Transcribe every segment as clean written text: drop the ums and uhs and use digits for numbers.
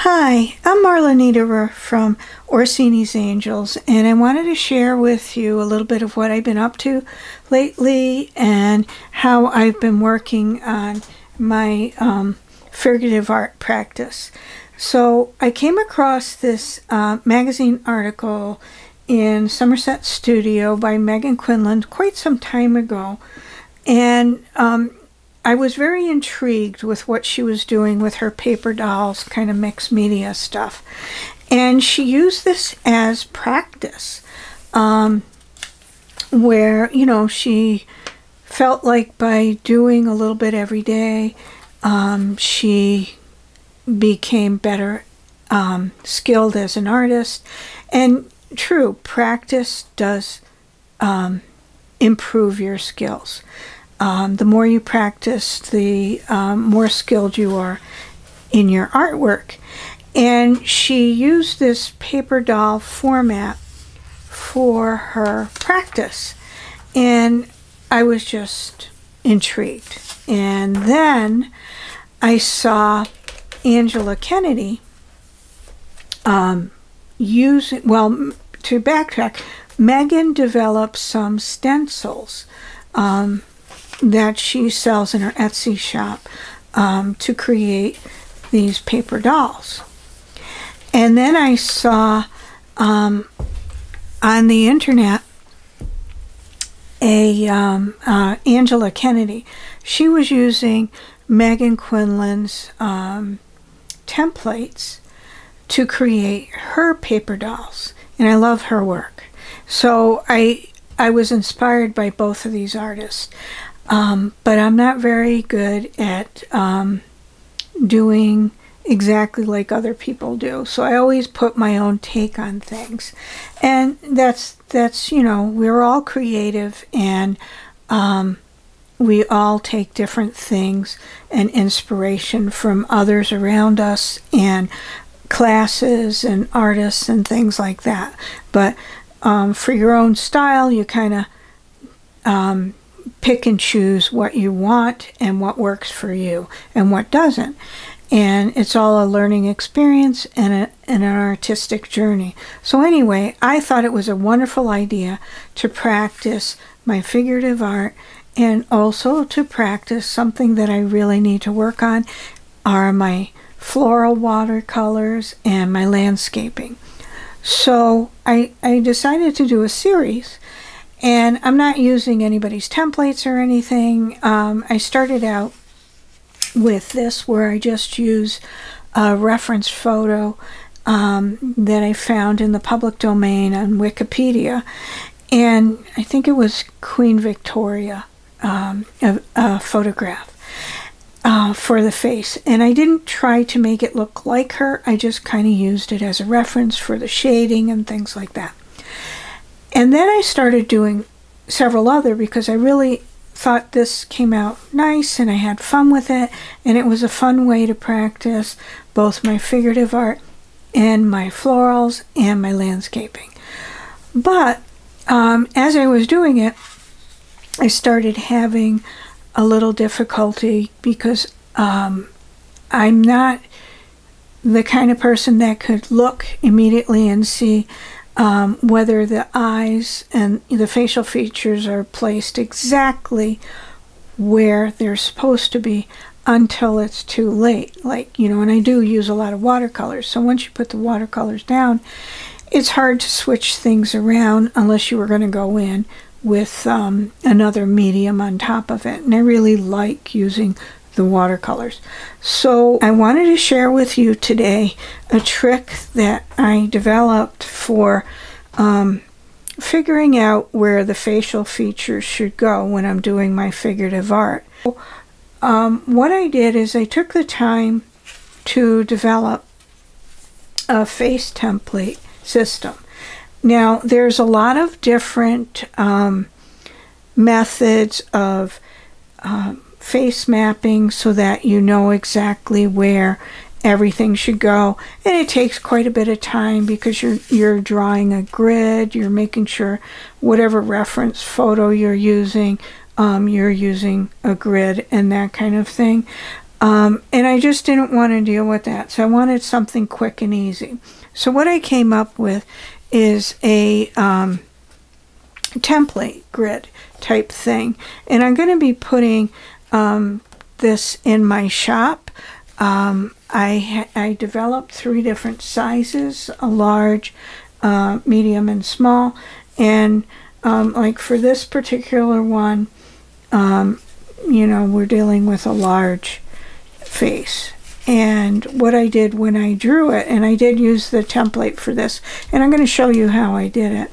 Hi, I'm Marla Niederer from OrsinisAngels, and I wanted to share with you a little bit of what I've been up to lately and how I've been working on my figurative art practice. So I came across this magazine article in Somerset Studio by Megan Quinlan quite some time ago, and I was very intrigued with what she was doing with her paper dolls, kind of mixed media stuff. And she used this as practice, where, you know, she felt like by doing a little bit every day, she became better skilled as an artist. And true, practice does improve your skills. The more you practice, the more skilled you are in your artwork. And she used this paper doll format for her practice. And I was just intrigued. And then I saw Angela Kennedy using, well, to backtrack, Megan developed some stencils that she sells in her Etsy shop to create these paper dolls. And then I saw on the internet Angela Kennedy. She was using Megan Quinlan's templates to create her paper dolls, and I love her work. So I was inspired by both of these artists. But I'm not very good at doing exactly like other people do. So I always put my own take on things. And that's you know, we're all creative, and we all take different things and inspiration from others around us and classes and artists and things like that. But for your own style, you kind of pick and choose what you want and what works for you and what doesn't. And it's all a learning experience and an artistic journey. So anyway, I thought it was a wonderful idea to practice my figurative art, and also to practice something that I really need to work on are my floral watercolors and my landscaping. So I decided to do a series. And I'm not using anybody's templates or anything. I started out with this, where I just use a reference photo that I found in the public domain on Wikipedia. And I think it was Queen Victoria, a photograph for the face. And I didn't try to make it look like her. I just kind of used it as a reference for the shading and things like that. And then I started doing several other, because I really thought this came out nice and I had fun with it, and it was a fun way to practice both my figurative art and my florals and my landscaping. But as I was doing it, I started having a little difficulty, because I'm not the kind of person that could look immediately and see whether the eyes and the facial features are placed exactly where they're supposed to be until it's too late. Like, you know, and I do use a lot of watercolors. So once you put the watercolors down, it's hard to switch things around unless you were going to go in with another medium on top of it. And I really like using the watercolors. So I wanted to share with you today a trick that I developed for figuring out where the facial features should go when I'm doing my figurative art. What I did is I took the time to develop a face template system. Now, there's a lot of different methods of face mapping so that you know exactly where everything should go, and it takes quite a bit of time, because you're drawing a grid, you're making sure whatever reference photo you're using a grid and that kind of thing. And I just didn't want to deal with that. So I wanted something quick and easy. So what I came up with is a template grid type thing. And I'm going to be putting this in my shop. I developed 3 different sizes, a large, medium, and small. And like for this particular one, you know, we're dealing with a large face. And what I did when I drew it, and I did use the template for this, and I'm going to show you how I did it.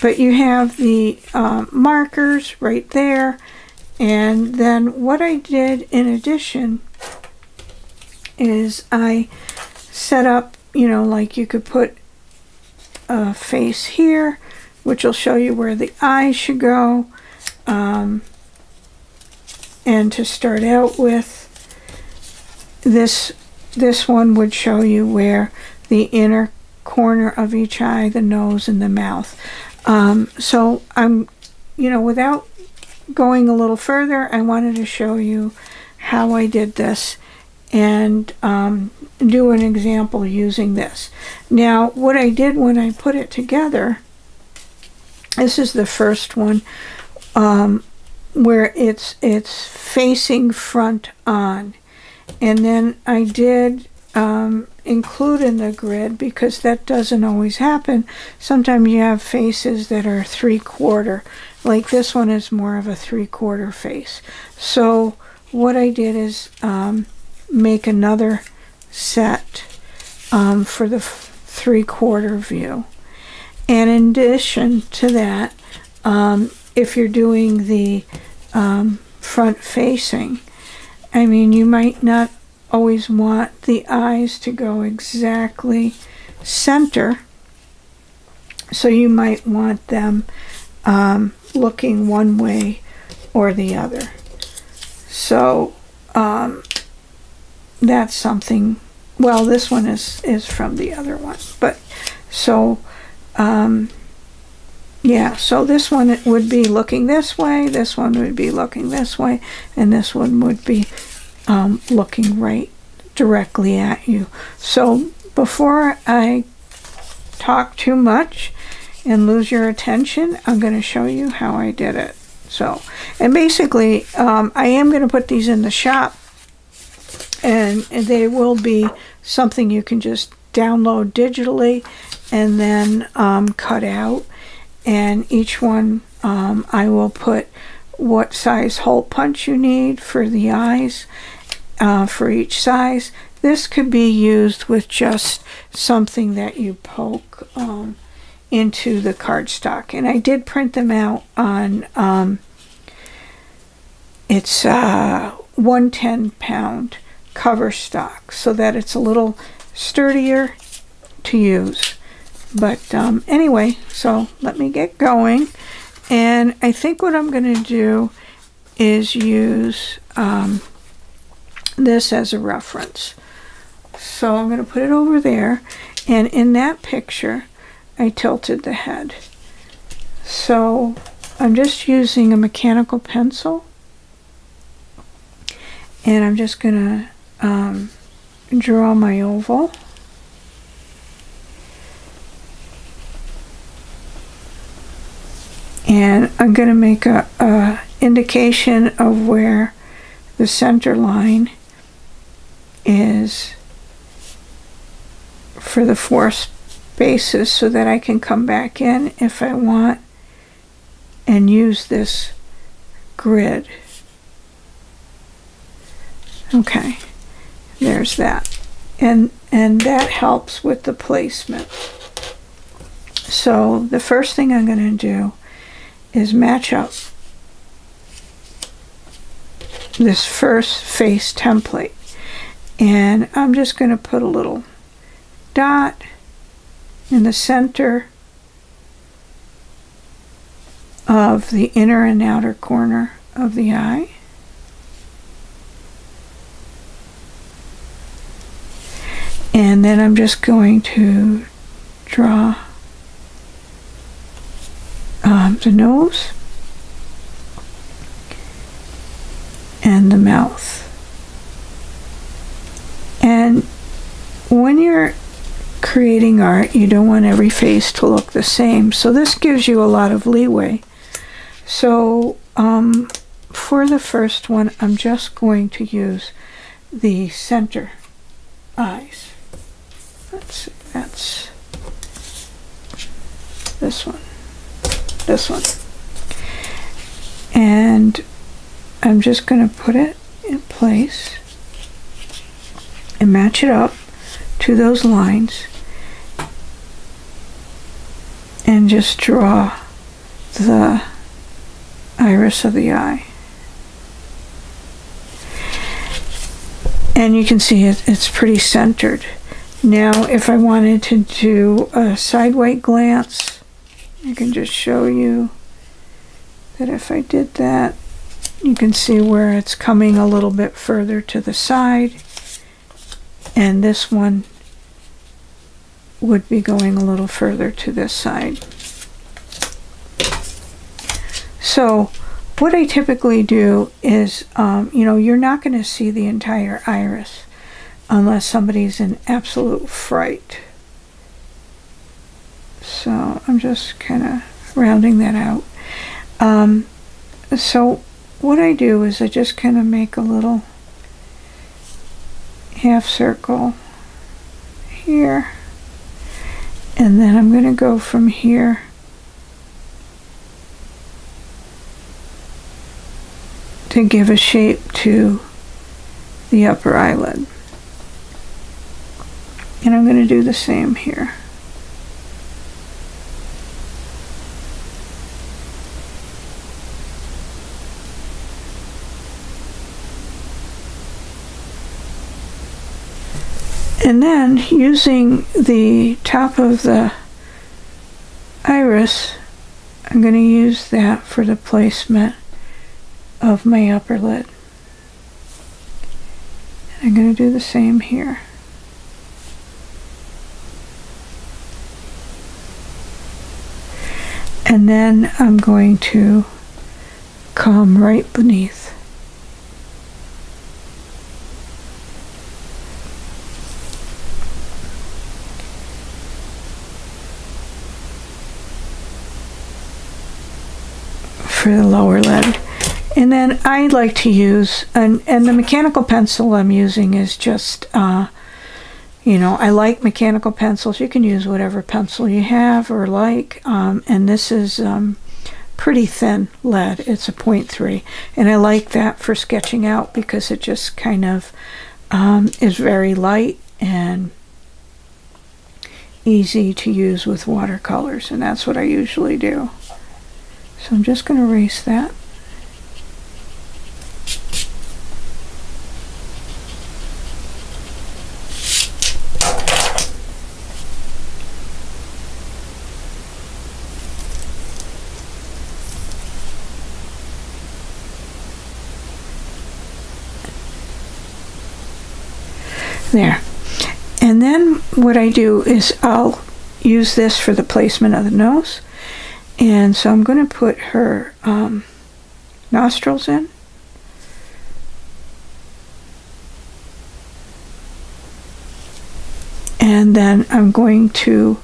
But you have the markers right there. And then what I did in addition is I set up, you know, like you could put a face here, which will show you where the eyes should go. And to start out with, this one would show you where the inner corner of each eye, the nose, and the mouth. So I'm, you know, without going a little further, I wanted to show you how I did this and do an example using this. Now, what I did when I put it together, this is the first one, where it's facing front on. And then I did include in the grid, because that doesn't always happen. Sometimes you have faces that are 3/4. Like this one is more of a 3/4 face. So what I did is make another set for the 3/4 view. And in addition to that, if you're doing the front facing, I mean, you might not always want the eyes to go exactly center, so you might want them looking one way or the other. So that's something. Well, this one is from the other one, but so yeah, so this one would be looking this way, this one would be looking this way, and this one would be looking right directly at you. So before I talk too much and lose your attention, I'm going to show you how I did it. So, and basically, I am going to put these in the shop, and they will be something you can just download digitally and then cut out. And each one, I will put what size hole punch you need for the eyes for each size. This could be used with just something that you poke into the cardstock. And I did print them out on, it's 110-pound cover stock, so that it's a little sturdier to use. But anyway, so let me get going. And I think what I'm going to do is use this as a reference. So I'm going to put it over there, and in that picture I tilted the head. So I'm just using a mechanical pencil, and I'm just going to draw my oval. And I'm going to make a indication of where the center line is for the 4 spaces, so that I can come back in if I want and use this grid. Okay, there's that. And that helps with the placement. So the first thing I'm going to do is match up this first face template, and I'm just going to put a little dot in the center of the inner and outer corner of the eye. And then I'm just going to draw the nose and the mouth. And when you're creating art, you don't want every face to look the same. So this gives you a lot of leeway. So for the first one, I'm just going to use the center eyes. Let's see, that's this one. And I'm just going to put it in place and match it up to those lines and just draw the iris of the eye. And you can see it's pretty centered. Now if I wanted to do a sideway glance, I can just show you that if I did that, you can see where it's coming a little bit further to the side, and this one would be going a little further to this side. So what I typically do is, you know, you're not going to see the entire iris unless somebody's in absolute fright. So I'm just kind of rounding that out. So what I do is I just kind of make a little half circle here, and then I'm going to go from here to give a shape to the upper eyelid. And I'm going to do the same here. And then using the top of the iris, I'm going to use that for the placement of my upper lid. And I'm going to do the same here. And then I'm going to come right beneath. For the lower lid. And then I like to use, and the mechanical pencil I'm using is just, you know, I like mechanical pencils. You can use whatever pencil you have or like, and this is pretty thin lead. It's a 0.3, and I like that for sketching out because it just kind of is very light and easy to use with watercolors, and that's what I usually do. So I'm just going to erase that. There. And then what I do is I'll use this for the placement of the nose. And so I'm going to put her nostrils in. And then I'm going to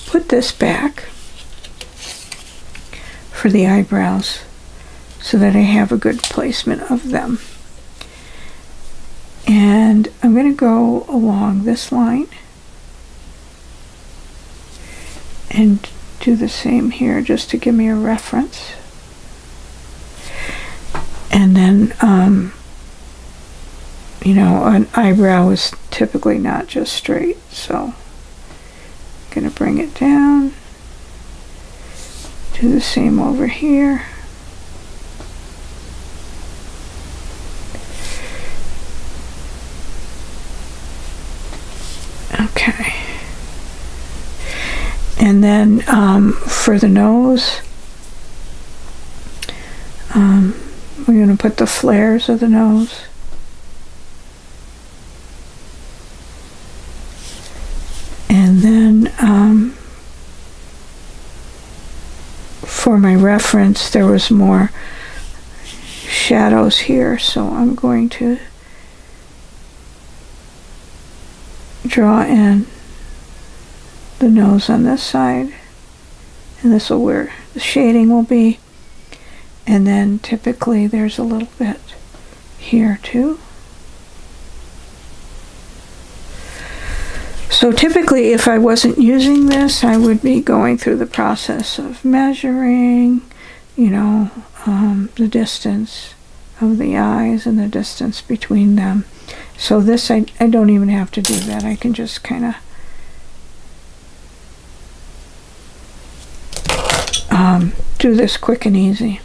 put this back for the eyebrows so that I have a good placement of them. And I'm going to go along this line and do the same here just to give me a reference. And then, you know, an eyebrow is typically not just straight, so I'm going to bring it down, do the same over here. Okay. And then for the nose, we're going to put the flares of the nose. And then for my reference, there was more shadows here, so I'm going to draw in the nose on this side, and this will where the shading will be, and then typically there's a little bit here too. So typically if I wasn't using this, I would be going through the process of measuring, you know, the distance of the eyes and the distance between them. So this, I don't even have to do that. I can just kind of do this quick and easy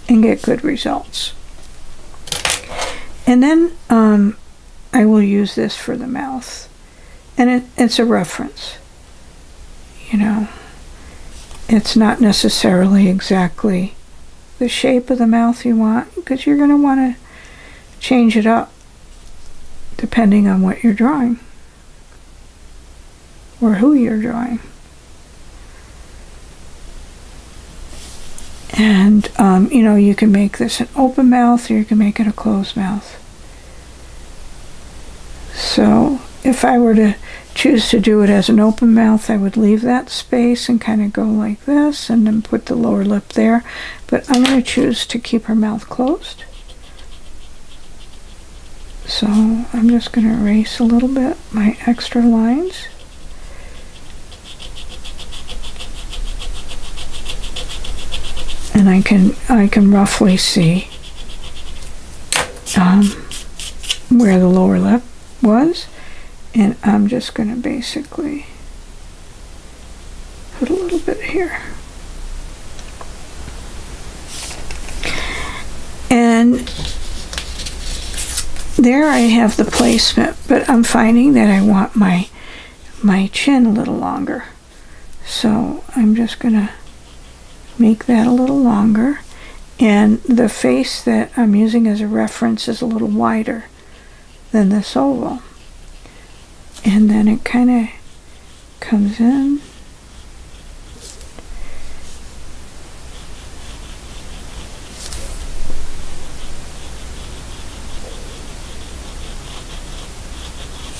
and get good results. And then I will use this for the mouth. And it's a reference, you know. It's not necessarily exactly the shape of the mouth you want, because you're going to want to change it up depending on what you're drawing or who you're drawing. And, you know, you can make this an open mouth or you can make it a closed mouth. So if I were to choose to do it as an open mouth, I would leave that space and kind of go like this and then put the lower lip there. But I'm going to choose to keep her mouth closed. So I'm just going to erase a little bit my extra lines. And I can roughly see where the lower lip was. And I'm just going to basically put a little bit here. And there I have the placement, but I'm finding that I want my chin a little longer. So I'm just going to make that a little longer. And the face that I'm using as a reference is a little wider than this oval. And then it kind of comes in.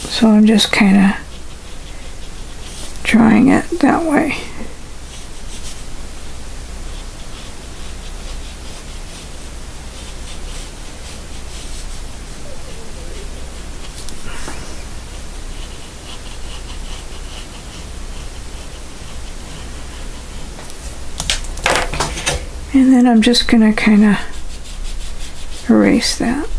So I'm just kind of drawing it that way. And then I'm just going to kind of erase that.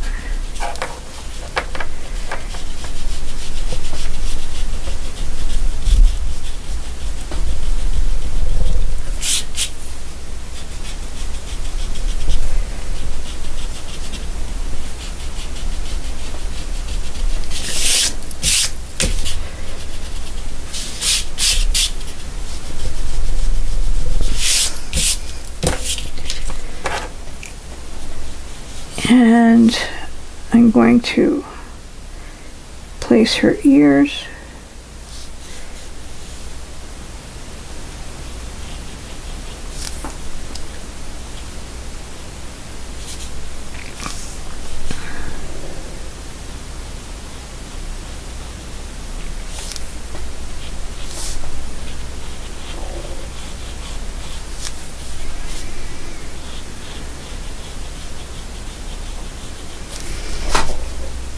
And I'm going to place her ears.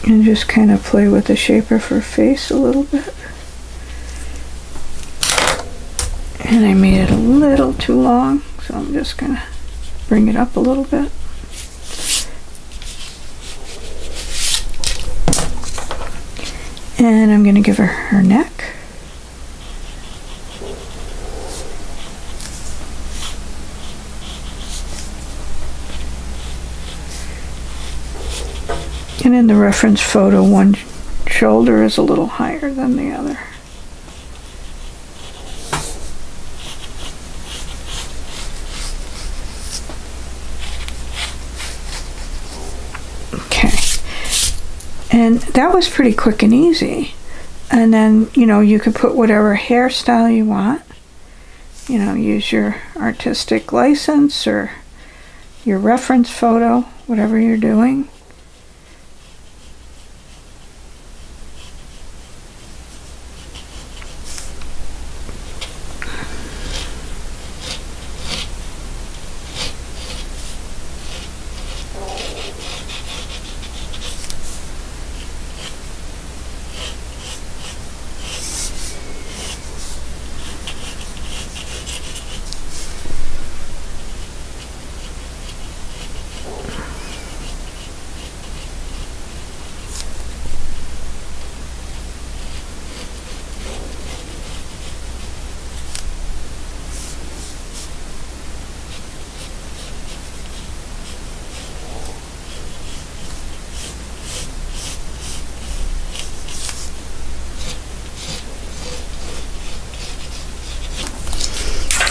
And just kind of play with the shape of her face a little bit. And I made it a little too long, so I'm just going to bring it up a little bit. And I'm going to give her her neck. And in the reference photo, one shoulder is a little higher than the other. Okay. And that was pretty quick and easy. And then, you know, you can put whatever hairstyle you want. You know, use your artistic license or your reference photo, whatever you're doing.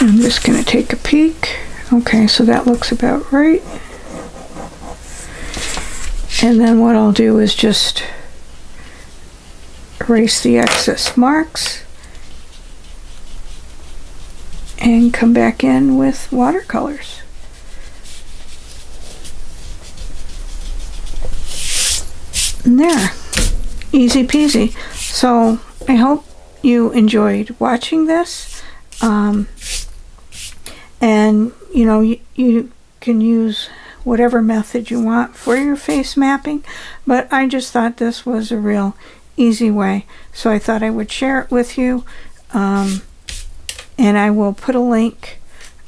I'm just going to take a peek. Okay, so that looks about right. And then what I'll do is just erase the excess marks and come back in with watercolors. And there, easy peasy. So I hope you enjoyed watching this. And you know, you can use whatever method you want for your face mapping, but I just thought this was a real easy way, so I thought I would share it with you. And I will put a link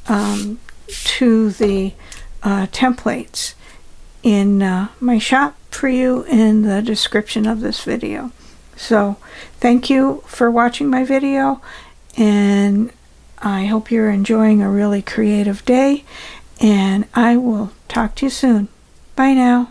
to the templates in my shop for you in the description of this video. So thank you for watching my video, and I hope you're enjoying a really creative day, and I will talk to you soon. Bye now.